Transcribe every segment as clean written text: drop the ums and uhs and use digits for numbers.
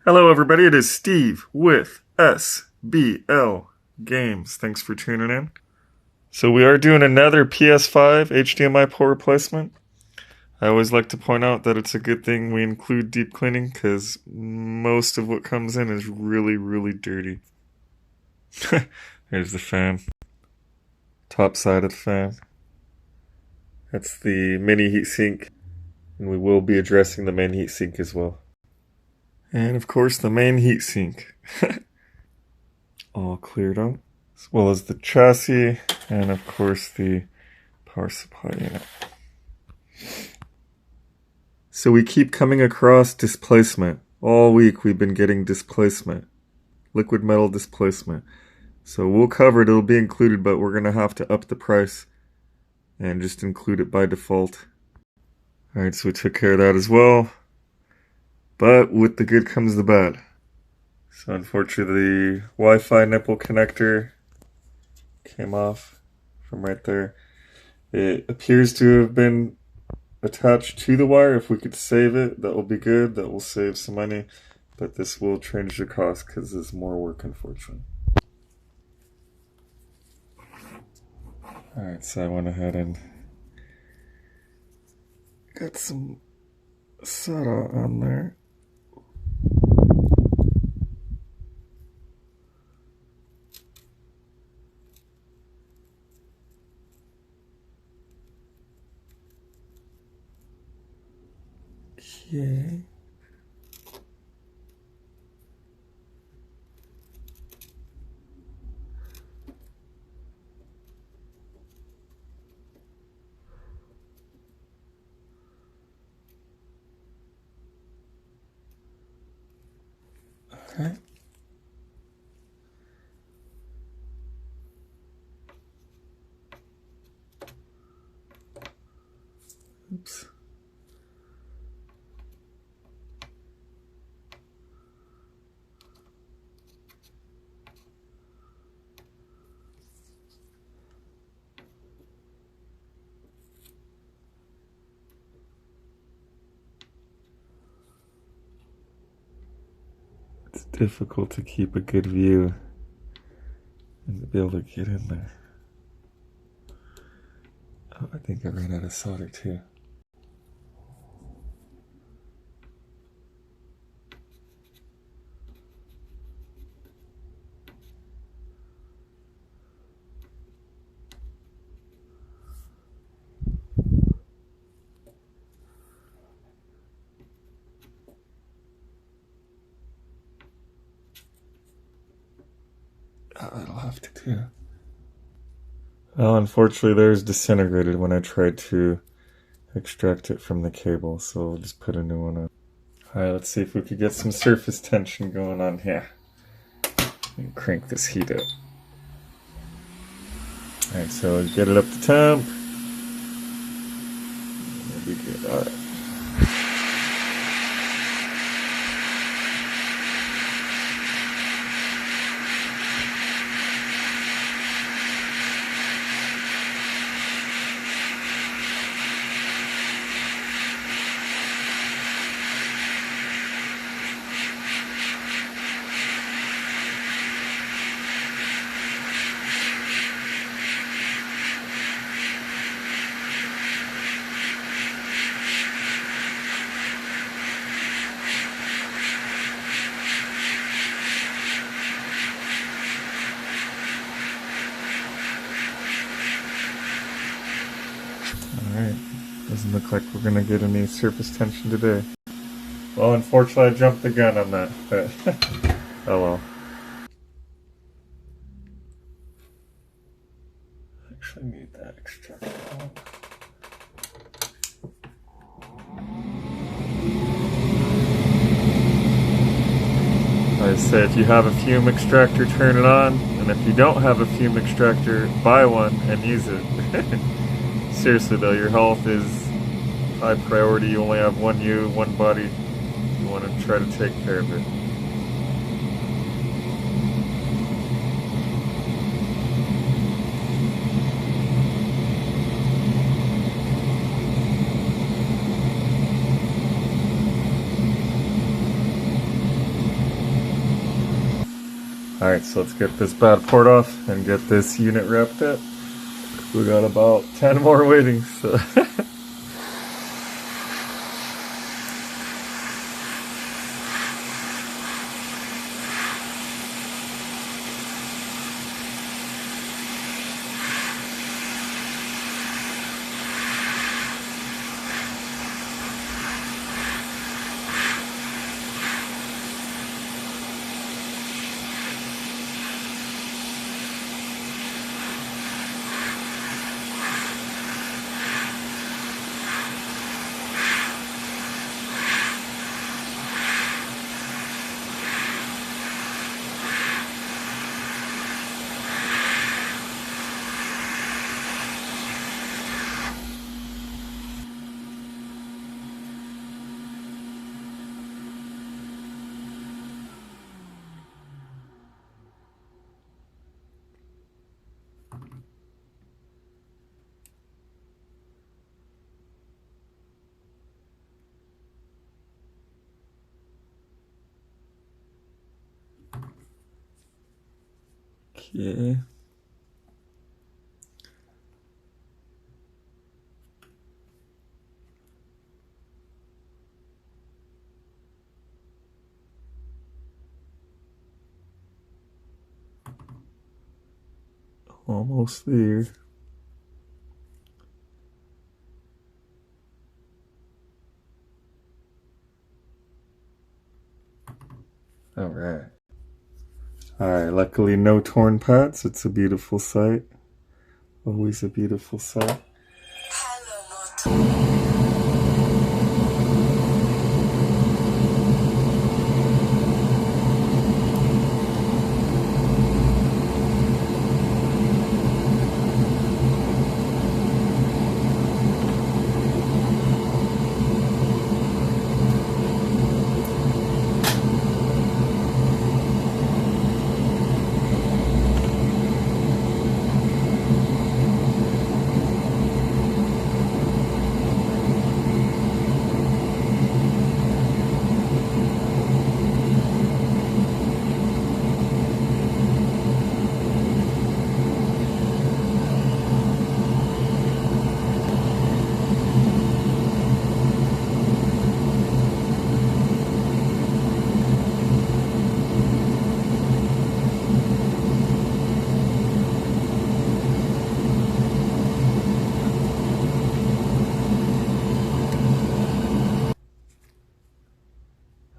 Hello everybody, it is Steve with SBL Games. Thanks for tuning in. So we are doing another PS5 HDMI port replacement. I always like to point out that it's a good thing we include deep cleaning because most of what comes in is really, really dirty. There's the fan. Top side of the fan. That's the mini heatsink, and we will be addressing the main heatsink as well. And of course the main heatsink. All cleared out. As well as the chassis and of course the power supply unit. So we keep coming across displacement. All week we've been getting displacement. Liquid metal displacement. So we'll cover it, it'll be included, but we're going to have to up the price and just include it by default. Alright, so we took care of that as well. But with the good comes the bad. So unfortunately the Wi-Fi nipple connector came off from right there. It appears to have been attached to the wire. If we could save it, that will be good. That will save some money. But this will change the cost because there's more work, unfortunately. Alright, so I went ahead and got some solder on there. Okay. Okay. Oops. It's difficult to keep a good view and to be able to get in there. Oh, I think I ran out of solder too. Oh, that'll have to do. Well, unfortunately, there's disintegrated when I tried to extract it from the cable, so we'll just put a new one on. Alright, let's see if we could get some surface tension going on here. And crank this heat up. Alright, so get it up to temp. That'll be good. Alright. Alright, doesn't look like we're gonna get any surface tension today. Well, unfortunately I jumped the gun on that, but oh well. Actually need that extractor. I say if you have a fume extractor, turn it on, and if you don't have a fume extractor, buy one and use it. Seriously though, your health is high priority. You only have one body. You want to try to take care of it. Alright, so let's get this bad port off and get this unit wrapped up. We got about 10 more waiting, so okay. Almost there. Alright. Alright, luckily no torn pads. It's a beautiful sight. Always a beautiful sight.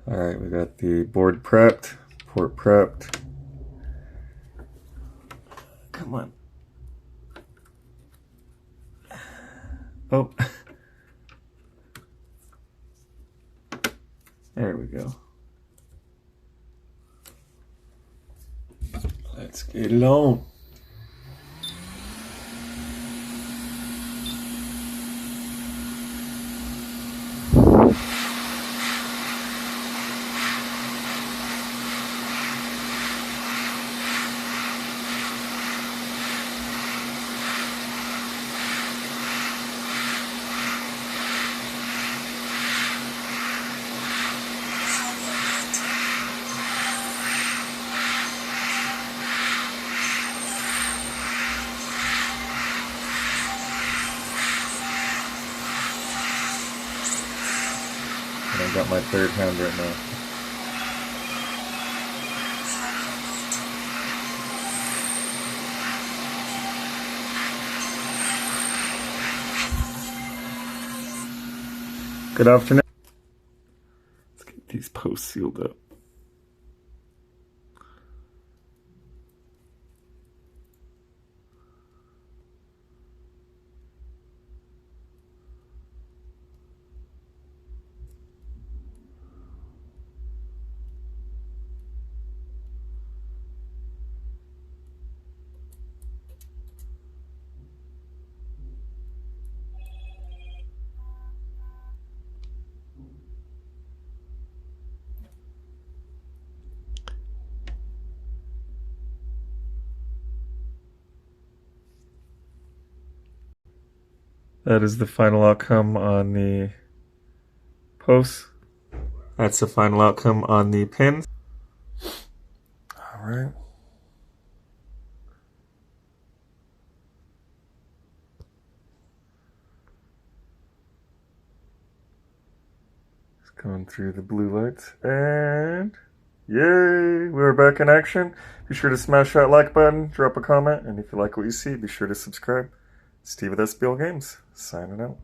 Alright, we got the board prepped, port prepped. Come on. Oh. There we go. Let's get it on. I got my third hand right now. Good afternoon. Let's get these posts sealed up. That is the final outcome on the posts. That's the final outcome on the pins. All right. Going through the blue lights, and yay, we're back in action. Be sure to smash that like button, drop a comment, and if you like what you see, be sure to subscribe. Steve with SBL Games, signing out.